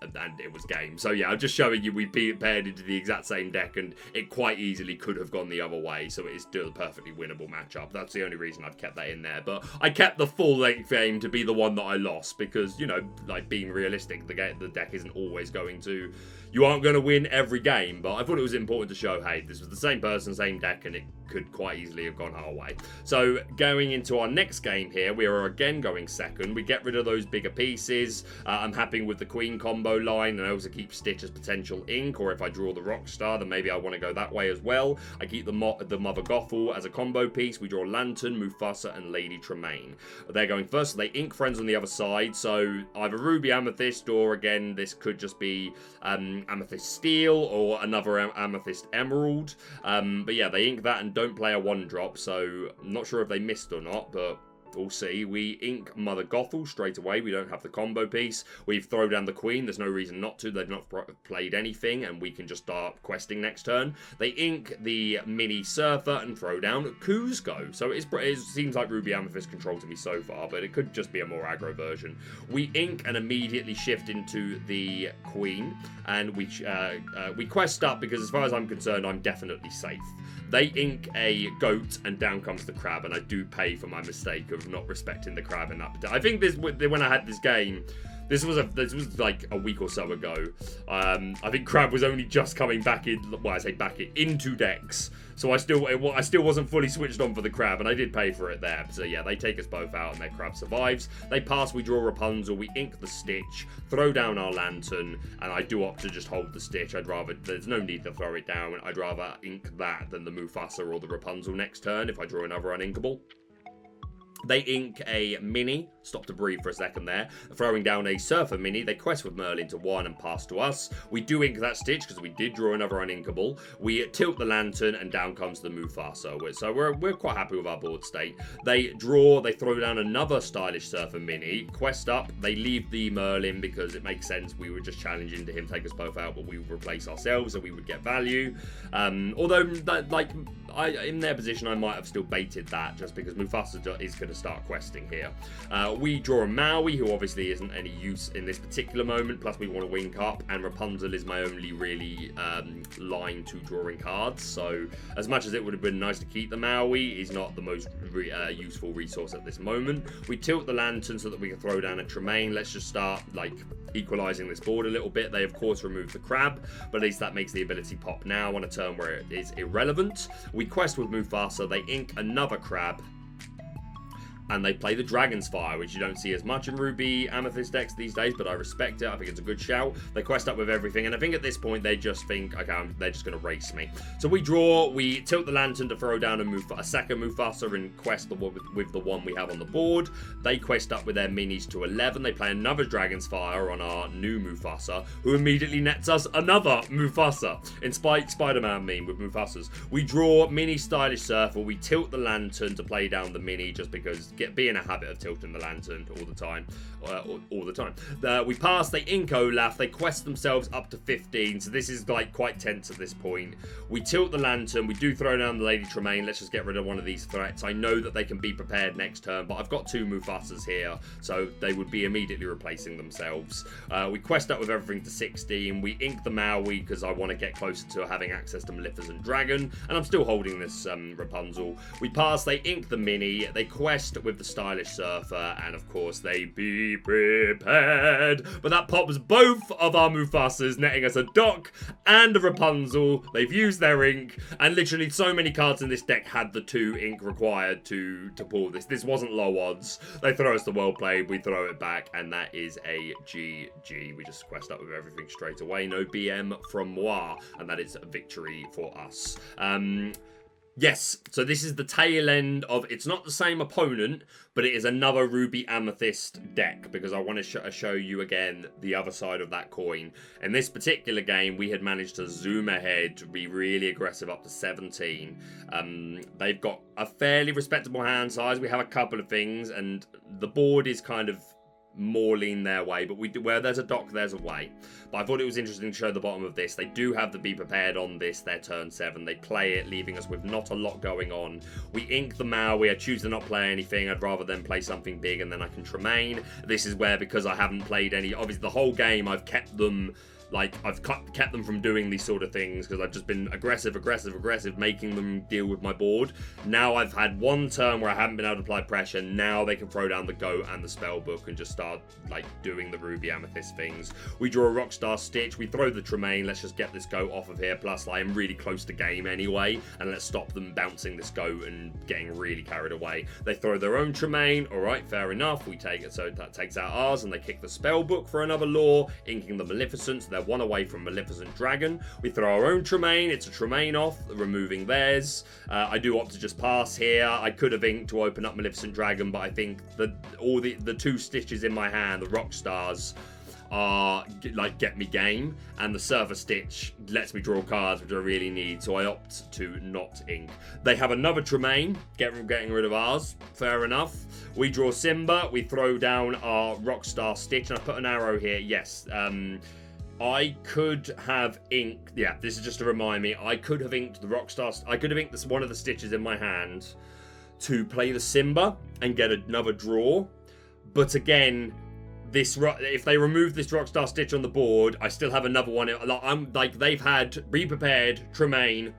And it was game. So yeah, I'm just showing you we paired into the exact same deck and it quite easily could have gone the other way, so it is still a perfectly winnable matchup. That's the only reason I've kept that in there, but I kept the full length game to be the one that I lost because, you know, like, being realistic, the deck isn't always going to... You aren't going to win every game, but I thought it was important to show, hey, this was the same person, same deck, and it could quite easily have gone our way. So going into our next game here, we are again going second. We get rid of those bigger pieces. I'm happy with the Queen combo line, and I also keep Stitch as potential ink, or if I draw the Rockstar, then maybe I want to go that way as well. I keep the Mother Gothel as a combo piece. We draw Lantern, Mufasa, and Lady Tremaine. They're going first, so they ink friends on the other side, so either Ruby Amethist, or again, this could just be Amethyst Steel, or another Amethyst Emerald. But yeah, they ink that and don't play a 1-drop, so I'm not sure if they missed or not, but we'll see. We ink Mother Gothel straight away. We don't have the combo piece. We throw down the Queen. There's no reason not to. They've not played anything, and we can just start questing next turn. They ink the Mini Surfer and throw down Kuzco. So it seems like Ruby Amethist controls me so far, but it could just be a more aggro version. We ink and immediately shift into the Queen, and we quest up because as far as I'm concerned, I'm definitely safe. They ink a goat, and down comes the crab, and I do pay for my mistake of not respecting the crab in that. I think when I had this game, this was like a week or so ago. I think crab was only just coming back in. Well, I say back into decks, so I still wasn't fully switched on for the crab, and I did pay for it there. So yeah, they take us both out, and their crab survives. They pass. We draw Rapunzel. We ink the Stitch, throw down our Lantern, and I do opt to just hold the Stitch. There's no need to throw it down. I'd rather ink that than the Mufasa or the Rapunzel next turn if I draw another uninkable. They ink a Mini, stop to breathe for a second there, throwing down a Surfer Mini. They quest with Merlin to 1 and pass to us. We do ink that Stitch because we did draw another uninkable. We tilt the Lantern and down comes the Mufasa. So we're quite happy with our board state. They draw, they throw down another stylish Surfer Mini, quest up, they leave the Merlin because it makes sense. We were just challenging to him take us both out, but we would replace ourselves so we would get value. Although, in their position, I might have still baited that just because Mufasa is going to start questing here. We draw a Maui, who obviously isn't any use in this particular moment, plus we want to wink up, and Rapunzel is my only really line to drawing cards, so as much as it would have been nice to keep the Maui, he's not the most useful resource at this moment. We tilt the Lantern so that we can throw down a Tremaine. Let's just start equalizing this board a little bit. They of course remove the crab, but at least that makes the ability pop now on a turn where it is irrelevant. We quest with Mufasa, they ink another crab, and they play the Dragon's Fire, which you don't see as much in Ruby Amethyst decks these days, but I respect it. I think it's a good shout. They quest up with everything, and I think at this point they just think, okay, they're just going to race me. So we draw, we tilt the Lantern to throw down a second Mufasa and quest with the one we have on the board. They quest up with their minis to 11. They play another Dragon's Fire on our new Mufasa, who immediately nets us another Mufasa. In Spider-Man meme with Mufasas. We draw Mini Stylish Surfer. We tilt the Lantern to play down the Mini just because be in a habit of tilting the Lantern all the time. We pass, they ink Olaf, they quest themselves up to 15, so this is quite tense at this point. We tilt the Lantern, we do throw down the Lady Tremaine. Let's just get rid of one of these threats. I know that they can be prepared next turn, but I've got 2 Mufasas here, so they would be immediately replacing themselves. We quest up with everything to 16, we ink the Maui because I want to get closer to having access to Maleficent Dragon, and I'm still holding this Rapunzel. We pass, they ink the Mini, they quest with the Stylish Surfer, and of course they be prepared. But that pops both of our Mufasas, netting us a Doc and a Rapunzel. They've used their ink, and literally so many cards in this deck had the 2 ink required to pull this. This wasn't low odds. They throw us the well played, we throw it back, and that is a GG. We just quest up with everything straight away. No BM from moi, and that is a victory for us. Yes, so this is the tail end of, it's not the same opponent, but it is another Ruby Amethyst deck, because I want to show you again the other side of that coin. In this particular game, we had managed to zoom ahead, to be really aggressive up to 17. They've got a fairly respectable hand size. We have a couple of things, and the board is kind of more lean their way, but where there's a Doc, there's a way. But I thought it was interesting to show the bottom of this. They do have the Be Prepared on this, their turn 7. They play it, leaving us with not a lot going on. We ink the Maui. I choose to not play anything. I'd rather them play something big, and then I can Tremaine. This is where, because I haven't played any, obviously the whole game, I've kept them I've kept them from doing these sort of things because I've just been aggressive, making them deal with my board. Now I've had one turn where I haven't been able to apply pressure. Now they can throw down the Goat and the Spellbook and just start doing the Ruby Amethyst things. We draw a Rockstar Stitch. We throw the Tremaine. Let's just get this Goat off of here. Plus, I am really close to game anyway, and let's stop them bouncing this Goat and getting really carried away. They throw their own Tremaine. All right, fair enough. We take it, so that takes out ours, and they kick the Spellbook for another lore, inking the Maleficent. So they're one away from Maleficent Dragon. We throw our own Tremaine. It's a Tremaine off, removing theirs. I do opt to just pass here. I could have inked to open up Maleficent Dragon, but I think all the 2 Stitches in my hand, the Rock Stars, are like get me game, and the Surfer Stitch lets me draw cards, which I really need, so I opt to not ink. They have another Tremaine, getting rid of ours, fair enough. We draw Simba, we throw down our Rockstar Stitch, and I put an arrow here, yes. I could have inked, yeah, this is just to remind me, I could have inked the Rockstar, I could have inked one of the stitches in my hand to play the Simba and get another draw. But again, if they remove this Rockstar Stitch on the board, I still have another one. I'm like, they've had Be Prepared, Tremaine.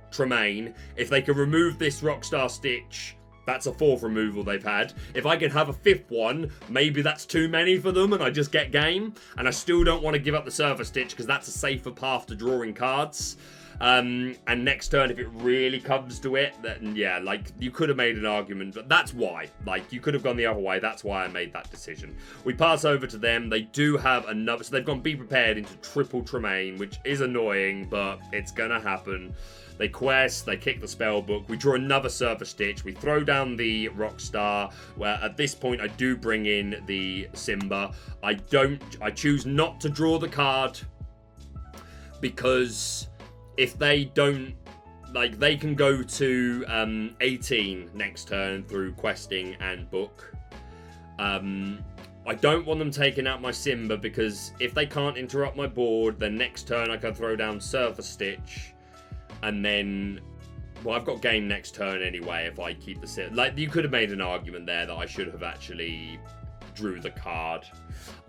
If they can remove this Rockstar Stitch, that's a 4th removal they've had. If I can have a 5th one, maybe that's too many for them and I just get game. And I still don't want to give up the Surfer Stitch because that's a safer path to drawing cards. And next turn, if it really comes to it, then yeah, like, you could have made an argument, but that's why. Like, you could have gone the other way. That's why I made that decision. We pass over to them. They do have another, so they've gone Be Prepared into triple Tremaine, which is annoying, but it's gonna happen. They quest, they kick the spell book, we draw another Surfer Stitch, we throw down the Rockstar, where at this point I do bring in the Simba. I choose not to draw the card, because if they don't, like, they can go to 18 next turn through questing and book. I don't want them taking out my Simba, because if they can't interrupt my board, then next turn I can throw down Surfer Stitch. And then, well, I've got game next turn anyway if I keep the Simba. Like, you could have made an argument there that I should have actually drew the card.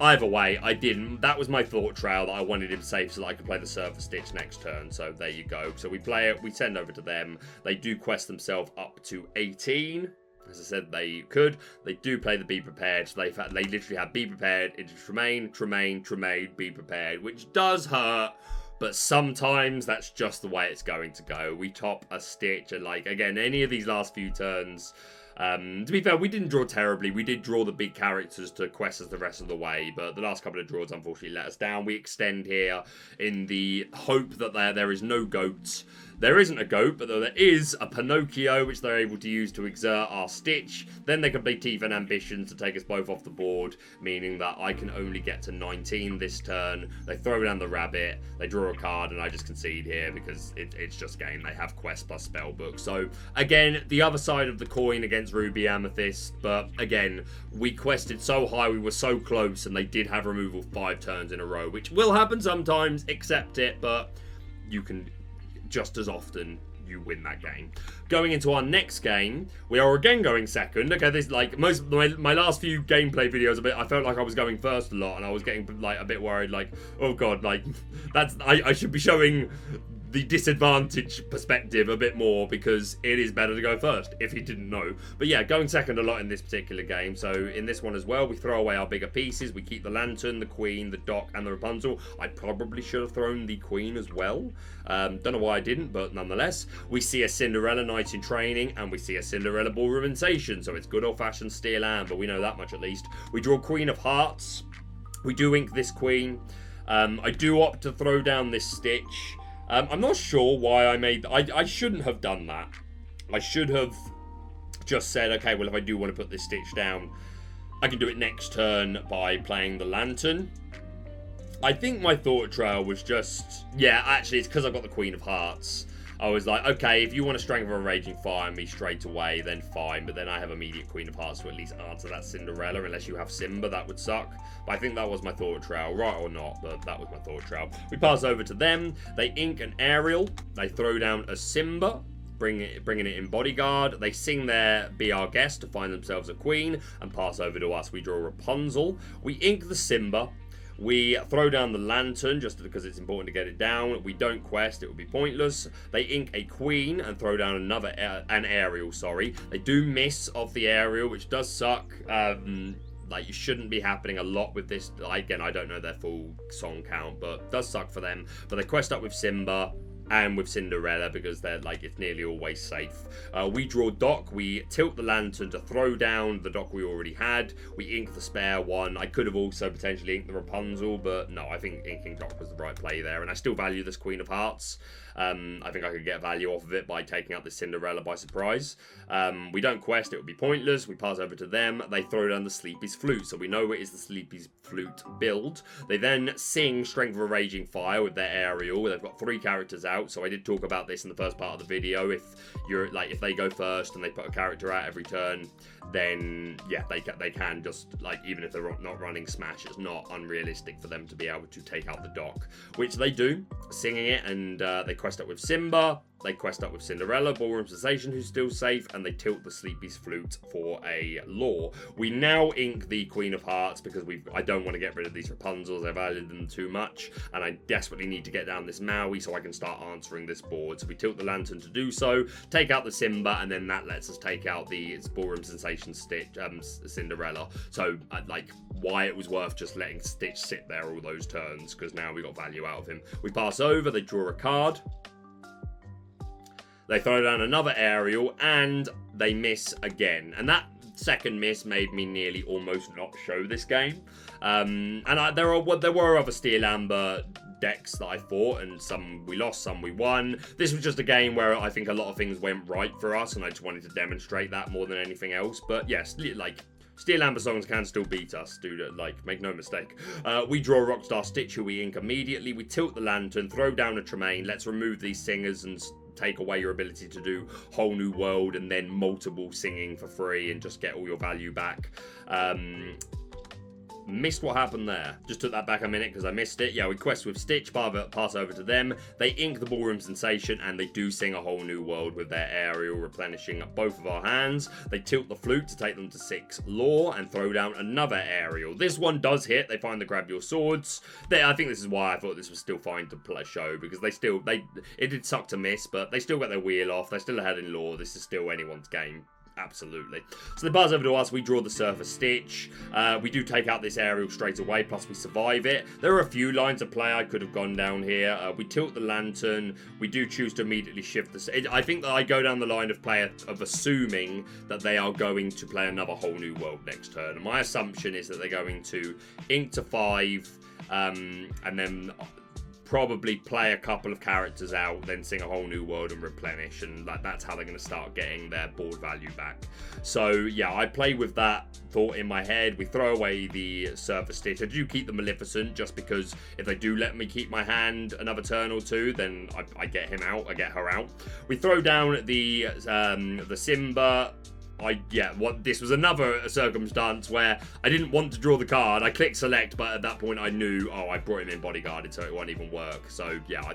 Either way, I didn't. That was my thought trail, that I wanted him safe so that I could play the Surfer Stitch next turn. So there you go. So we play it, we send over to them. They do quest themselves up to 18. As I said, they could. They do play the Be Prepared. So they literally have Be Prepared into Tremaine, Be Prepared, which does hurt. But sometimes that's just the way it's going to go. We top a Stitch, and like, again, any of these last few turns, to be fair, we didn't draw terribly. We did draw the big characters to quest us the rest of the way, but the last couple of draws unfortunately let us down. We extend here in the hope that there is no goat. There isn't a goat, but there is a Pinocchio, which they're able to use to exert our Stitch. Then they can play Teeth and Ambitions to take us both off the board, meaning that I can only get to 19 this turn. They throw down the rabbit, they draw a card, and I just concede here because it's just game. They have quest plus spellbook. So, again, the other side of the coin against Ruby Amethist, but again, we quested so high, we were so close, and they did have removal 5 turns in a row, which will happen sometimes, accept it, but you can just as often you win that game. Going into our next game, we are again going second. Okay, this, like, most of my last few gameplay videos, I felt like I was going first a lot, and I was getting like a bit worried, like, oh god, like, that's I should be showing the disadvantage perspective a bit more, because it is better to go first, if you didn't know. But yeah, going second a lot in this particular game. So in this one as well, we throw away our bigger pieces. We keep the Lantern, the Queen, the Dock, and the Rapunzel. I probably should have thrown the Queen as well. Don't know why I didn't, but nonetheless. We see a Cinderella Knight in Training, and we see a Cinderella Ballroom in Station. So it's good old-fashioned Steel Amber, we know that much at least. We draw Queen of Hearts. We do ink this Queen. I do opt to throw down this Stitch. I'm not sure why I made... I shouldn't have done that. I should have just said, okay, well, if I do want to put this Stitch down, I can do it next turn by playing the Lantern. I think my thought trail was just... Yeah, actually, it's because I've got the Queen of Hearts. I was like, okay, if you want to Strength of a Raging Fire on me straight away, then fine. But then I have immediate Queen of Hearts to at least answer that Cinderella. Unless you have Simba, that would suck. But I think that was my thought trail, right or not, but that was my thought trail. We pass over to them. They ink an Ariel. They throw down a Simba, bringing it in Bodyguard. They sing their Be Our Guest to find themselves a Queen, and pass over to us. We draw Rapunzel. We ink the Simba. We throw down the Lantern just because it's important to get it down. We don't quest, it would be pointless. They ink a Queen and throw down an Ariel, sorry. They do miss off the Ariel, which does suck. Like, you shouldn't be happening a lot with this. Again, I don't know their full song count, but it does suck for them. But they quest up with Simba and with Cinderella because they're like, it's nearly always safe. We draw Dock. We tilt the Lantern to throw down the Dock we already had. We ink the spare one. I could have also potentially inked the Rapunzel, but no, I think inking Dock was the right play there, and I still value this Queen of Hearts. I think I could get value off of it by taking out the Cinderella by surprise. We don't quest, it would be pointless. We pass over to them. They throw down the Sleepy's Flute, so we know it is the Sleepy's Flute build. They then sing Strength of a Raging Fire with their aerial. They've got 3 characters out, so I did talk about this in the first part of the video. If you're like, if they go first and they put a character out every turn, then yeah, they can just, like, even if they're not running Smash, it's not unrealistic for them to be able to take out the dock, which they do, singing it, and they quest up with Simba. They quest up with Cinderella, Ballroom Sensation, who's still safe, and they tilt the Sleepy's Flute for a lore. We now ink the Queen of Hearts because I don't want to get rid of these Rapunzels. I've added them too much, and I desperately need to get down this Maui so I can start answering this board. So we tilt the Lantern to do so, take out the Simba, and then that lets us take out the Ballroom Sensation Stitch, Cinderella. So, like, why it was worth just letting Stitch sit there all those turns, because now we got value out of him. We pass over, they draw a card. They throw down another aerial, and they miss again. And that second miss made me nearly almost not show this game. There were other Steel Amber decks that I fought, and some we lost, some we won. This was just a game where I think a lot of things went right for us, and I just wanted to demonstrate that more than anything else. But yes, like, Steel Amber songs can still beat us, dude, like, make no mistake. We draw Rockstar Stitch, who we ink immediately. We tilt the Lantern, throw down a Tremaine. Let's remove these singers and take away your ability to do Whole New World and then multiple singing for free and just get all your value back. Missed what happened there. Just took that back a minute because I missed it. Yeah, we quest with Stitch, pass over to them. They ink the Ballroom Sensation, and they do sing A Whole New World with their aerial, replenishing both of our hands. They tilt the Flute to take them to 6 lore and throw down another aerial. This one does hit. They find the Grab Your Swords. I think this is why I thought this was still fine to play show, because it did suck to miss, but they still got their wheel off. They're still ahead in lore. This is still anyone's game. Absolutely. So they pass over to us, we draw the Surfer Stitch. We do take out this aerial straight away, plus we survive it. There are a few lines of play I could have gone down here. We tilt the Lantern. We do choose to immediately shift the... I think that I go down the line of play of assuming that they are going to play another Whole New World next turn. And my assumption is that they're going to ink to 5, and then probably play a couple of characters out, then sing A Whole New World and replenish, and that's how they're going to start getting their board value back. So yeah, I play with that thought in my head. We throw away the Surfer Stitch. I do keep the Maleficent, just because if they do let me keep my hand another turn or two, then I get him out, I get her out. We throw down the Simba. This was another circumstance where I didn't want to draw the card. I clicked select, but at that point I knew, I brought him in bodyguarded, so it won't even work. So yeah,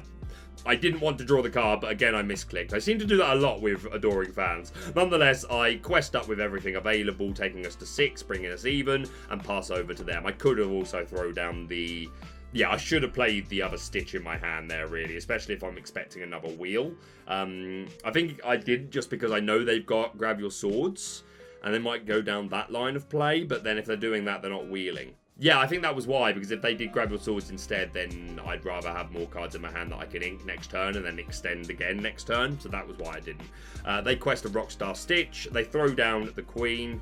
I didn't want to draw the card, but again I misclicked. I seem to do that a lot with Adoring Fans. Nonetheless, I quest up with everything available, taking us to 6, bringing us even, and pass over to them. I could have also thrown down the... Yeah, I should have played the other Stitch in my hand there, really, especially if I'm expecting another wheel. I think I did just because I know they've got Grab Your Swords, and they might go down that line of play, but then if they're doing that, they're not wheeling. Yeah, I think that was why, because if they did Grab Your Swords instead, then I'd rather have more cards in my hand that I can ink next turn and then extend again next turn, so that was why I didn't. They quest a Rockstar Stitch, they throw down the Queen.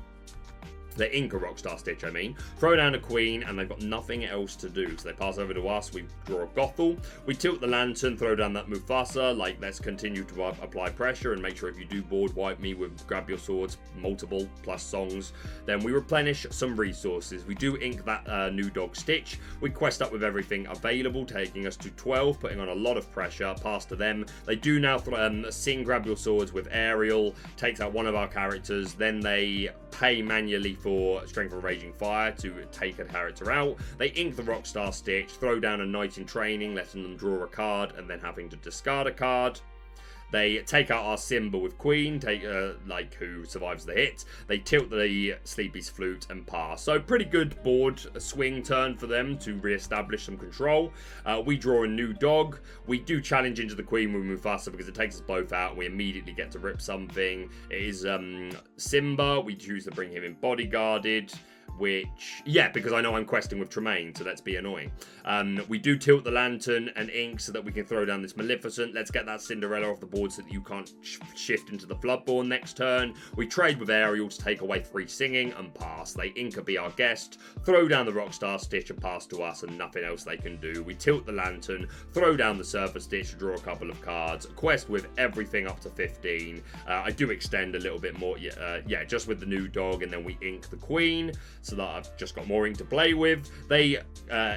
They ink a Rockstar Stitch, throw down a Queen, and they've got nothing else to do. So they pass over to us, we draw a Gothel, we tilt the Lantern, throw down that Mufasa, like, let's continue to apply pressure and make sure if you do board wipe me with Grab Your Swords, multiple, plus songs, then we replenish some resources. We do ink that new dog Stitch, we quest up with everything available, taking us to 12, putting on a lot of pressure, pass to them. They do now sing Grab Your Swords with Ariel, takes out one of our characters, then they pay manually for Strength of a Raging Fire to take a character out. They ink the Rockstar Stitch, throw down a Knight in Training, letting them draw a card and then having to discard a card. They take out our Simba with Queen, who survives the hit. They tilt the Sleepy's Flute and pass. So pretty good board swing turn for them to re-establish some control. We draw a new dog. We do challenge into the Queen with Mufasa because it takes us both out. We immediately get to rip something. It is Simba. We choose to bring him in bodyguarded. which, yeah, because I know I'm questing with Tremaine, so let's be annoying. We do tilt the Lantern and ink so that we can throw down this Maleficent. Let's get that Cinderella off the board so that you can't shift into the Floodborn next turn. We trade with Ariel to take away 3 singing and pass. They ink a Be Our Guest, throw down the Rockstar Stitch and pass to us, and nothing else they can do. We tilt the Lantern, throw down the Surfer Stitch to draw a couple of cards, quest with everything up to 15. I do extend a little bit more, yeah, just with the new dog, and then we ink the Queen, so that I've just got more ink to play with. They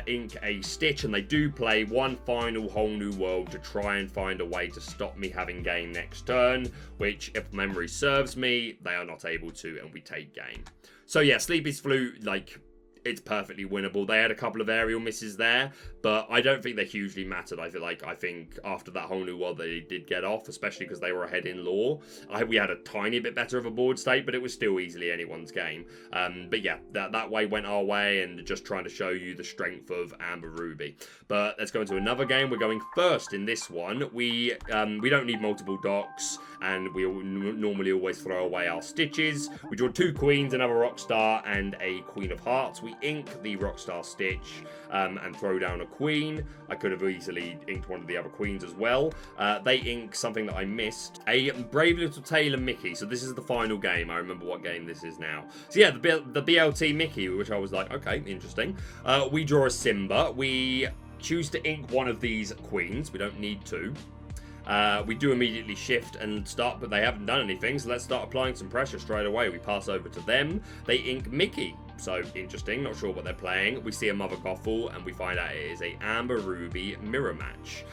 ink a Stitch, and they do play one final Whole New World to try and find a way to stop me having game next turn, which, if memory serves me, they are not able to, and we take game. So yeah, Sleepy's Flute, like, it's perfectly winnable. They had a couple of aerial misses there, but I don't think they hugely mattered. I think after that Whole New World, they did get off, especially because they were ahead in lore. We had a tiny bit better of a board state, but it was still easily anyone's game. But yeah, that way went our way, and just trying to show you the strength of Amber Ruby. But let's go into another game. We're going first in this one. We don't need multiple docks, and we normally always throw away our Stitches. We draw 2 Queens, another Rockstar, and a Queen of Hearts. We ink the Rockstar Stitch and throw down a Queen. I could have easily inked one of the other Queens as well. They ink something that I missed, a Brave Little Tailor Mickey. So this is the final game. I remember what game this is now. So yeah, the BLT Mickey, which I was like, okay, interesting. We draw a Simba. We choose to ink one of these Queens. We don't need 2. We do immediately shift and start, but they haven't done anything, so let's start applying some pressure straight away. We pass over to them. They ink Mickey. So interesting, not sure what they're playing. We see a Mother Gothel, and we find out it is a Amber Ruby mirror match.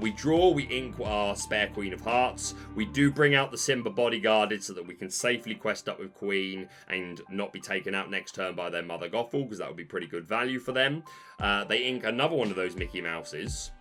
We draw, we ink our spare Queen of Hearts. We do bring out the Simba bodyguarded so that we can safely quest up with Queen and not be taken out next turn by their Mother Gothel, because that would be pretty good value for them. They ink another one of those Mickey Mouses.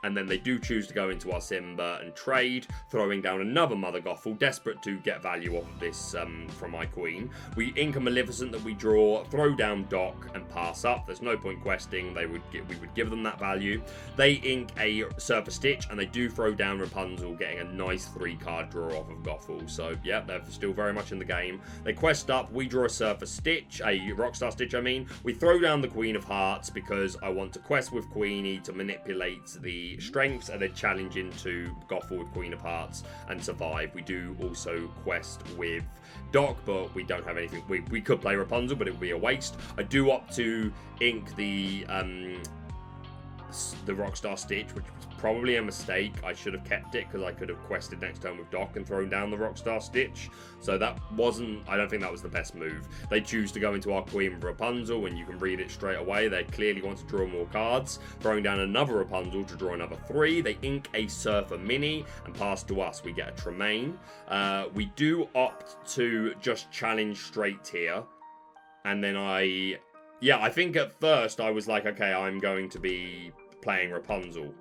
And then they do choose to go into our Simba and trade, throwing down another Mother Gothel, desperate to get value off of this from my Queen. We ink a Maleficent that we draw, throw down Doc, and pass up. There's no point questing. We would give them that value. They ink a Surfer Stitch, and they do throw down Rapunzel, getting a nice 3-card draw off of Gothel. So yeah, they're still very much in the game. They quest up. We draw a Surfer Stitch, a Rockstar Stitch, I mean. We throw down the Queen of Hearts because I want to quest with Queenie to manipulate the strengths and then challenge into Gothel with Queen of Hearts and survive. We do also quest with Doc, but we don't have anything. We could play Rapunzel, but it would be a waste. I do opt to ink the Rockstar Stitch, which was probably a mistake. I should have kept it because I could have quested next turn with Doc and thrown down the Rockstar Stitch. So that wasn't, I don't think that was the best move. They choose to go into our Queen with Rapunzel, and you can read it straight away. They clearly want to draw more cards, throwing down another Rapunzel to draw another 3. They ink a Surfer Mini and pass to us. We get a Tremaine. We do opt to just challenge straight here. And then I think at first I was like, okay, I'm going to be playing Rapunzel.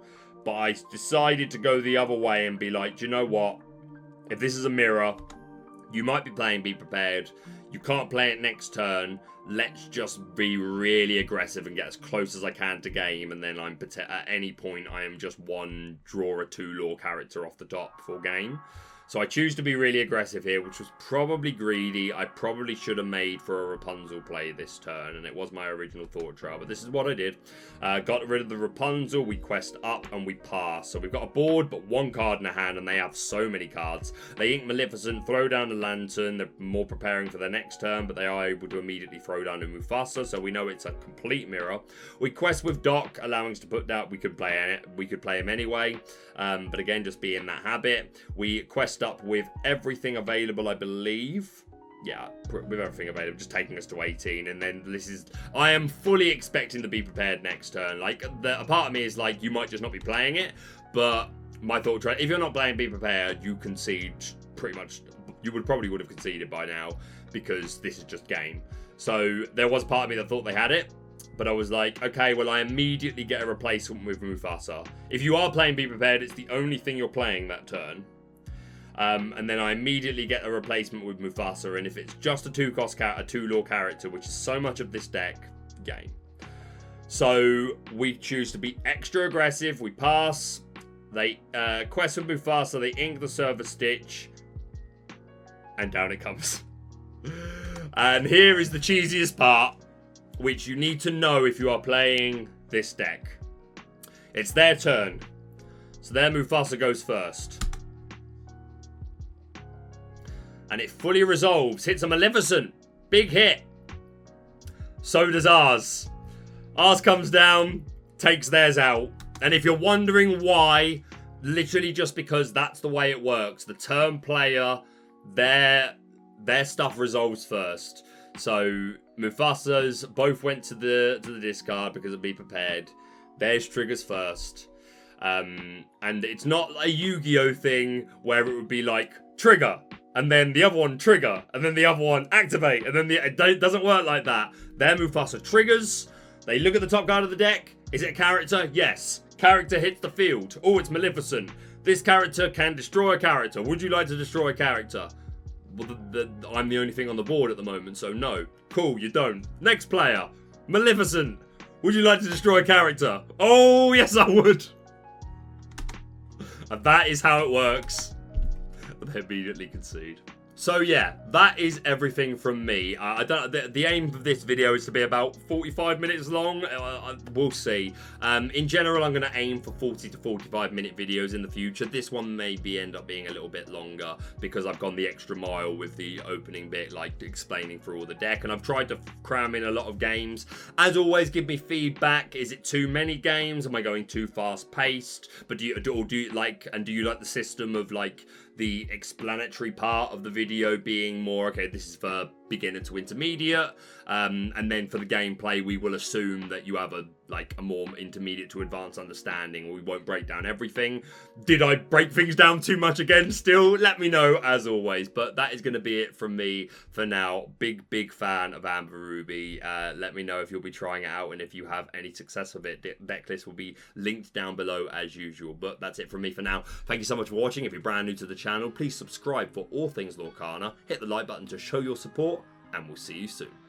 But I decided to go the other way and be like, do you know what? If this is a mirror, you might be playing Be Prepared. You can't play it next turn. Let's just be really aggressive and get as close as I can to game. And then at any point, I am just one draw a 2 lore character off the top for game. So I choose to be really aggressive here, which was probably greedy. I probably should have made for a Rapunzel play this turn, and it was my original thought trail, but this is what I did. Got rid of the Rapunzel, we quest up, and we pass. So we've got a board, but 1 card in a hand, and they have so many cards. They ink Maleficent, throw down the Lantern. They're more preparing for their next turn, but they are able to immediately throw down a Mufasa, so we know it's a complete mirror. We quest with Doc, allowing us to put down, we could play him anyway, but again, just be in that habit. We quest up with everything available, I believe. Yeah, with everything available, just taking us to 18. And then I am fully expecting to Be Prepared next turn. Like, a part of me is like, you might just not be playing it, but my thought, if you're not playing Be Prepared, you concede pretty much. You probably would have conceded by now, because this is just game. So there was a part of me that thought they had it, but I was like, okay, well, I immediately get a replacement with Mufasa. If you are playing Be Prepared, it's the only thing you're playing that turn. And then I immediately get a replacement with Mufasa, and if it's just a 2-cost a 2-lore character, which is so much of this deck, game. So we choose to be extra aggressive. We pass. They quest with Mufasa. They ink the Surfer Stitch, and down it comes. And here is the cheesiest part, which you need to know if you are playing this deck. It's their turn. So their Mufasa goes first. And it fully resolves. Hits a Maleficent. Big hit. So does ours. Ours comes down, takes theirs out. And if you're wondering why, literally just because that's the way it works. The turn player, their stuff resolves first. So Mufasa's both went to the discard because of Be Prepared. Theirs triggers first. And it's not a Yu-Gi-Oh thing where it would be like trigger, and then the other one trigger, and then the other one activate, and then it doesn't work like that. Their Mufasa triggers. They look at the top card of the deck. Is it a character? Yes. Character hits the field. Oh, it's Maleficent. This character can destroy a character. Would you like to destroy a character? Well, I'm the only thing on the board at the moment, so no. Cool, you don't. Next player. Maleficent. Would you like to destroy a character? Oh, yes, I would. And that is how it works. They immediately concede. So yeah, that is everything from me. I don't. The aim of this video is to be about 45 minutes long. We'll see. In general, I'm going to aim for 40 to 45 minute videos in the future. This one may end up being a little bit longer because I've gone the extra mile with the opening bit, like explaining through all the deck, and I've tried to cram in a lot of games. As always, give me feedback. Is it too many games? Am I going too fast paced? But do you like the system of like the explanatory part of the video being more, okay, this is for beginner to intermediate, and then for the gameplay we will assume that you have a more intermediate to advanced understanding. We won't break down everything. Did I break things down too much again? Still, let me know as always. But that is going to be it from me for now. Big fan of Amber Ruby. Let me know if you'll be trying it out and if you have any success with it. Decklist will be linked down below as usual. But that's it from me for now. Thank you so much for watching. If you're brand new to the channel, please subscribe for all things Lorcana. Hit the like button to show your support, and we'll see you soon.